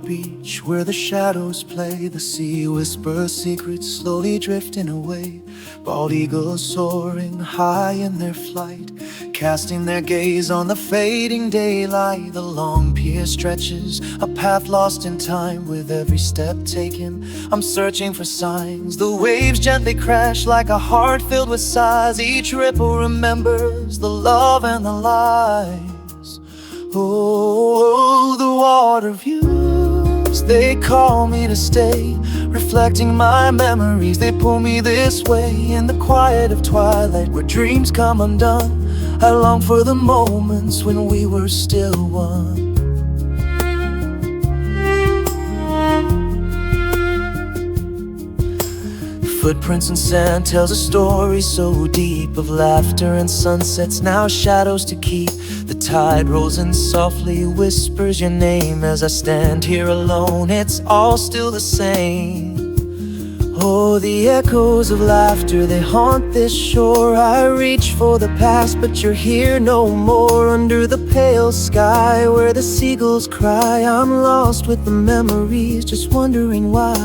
beach where the shadows play. The sea whispers secrets, slowly drifting away. Bald eagles soaring high in their flight, casting their gaze on the fading daylight. The long pier stretches, a path lost in time. With every step taken, I'm searching for signs. The waves gently crash like a heart filled with sighs. Each ripple remembers the love and the lies. Oh, the water views, they call me to stay, reflecting my memories. They pull me this way in the quiet of twilight, where dreams come undone. I long for the moments when we were still one. Footprints in sand tells a story so deep, of laughter and sunsets, now shadows to keep. The tide rolls in softly, whispers your name. As I stand here alone, it's all still the same. Oh, the echoes of laughter, they haunt this shore. I reach for the past, but you're here no more. Under the pale sky where the seagulls cry, I'm lost with the memories, just wondering why.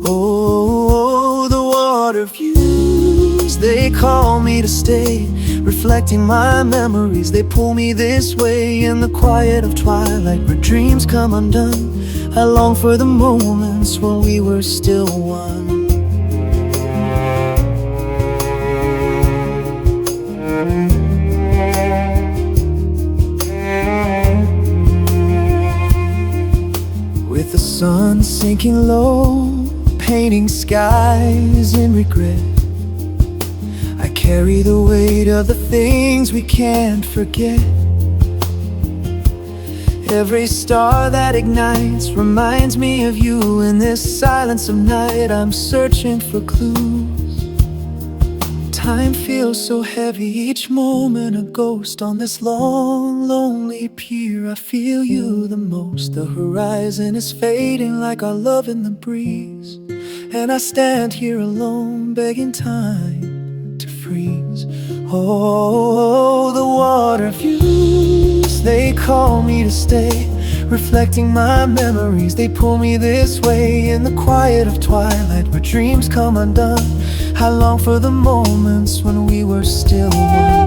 Oh, the water views, they call me to stay, reflecting my memories. They pull me this way in the quiet of twilight, where dreams come undone. I long for the moments when we were still one. With the sun sinking low, painting skies in regret, I carry the weight of the things we can't forget. Every star that ignites reminds me of you. In this silence of night, I'm searching for clues. Time feels so heavy, each moment a ghost. On this long, lonely pier, I feel you the most. The horizon is fading like our love in the breeze, and I stand here alone, begging time to freeze. Oh, the water views, they call me to stay, reflecting my memories. They pull me this way in the quiet of twilight, where dreams come undone. I long for the moments when we were still one.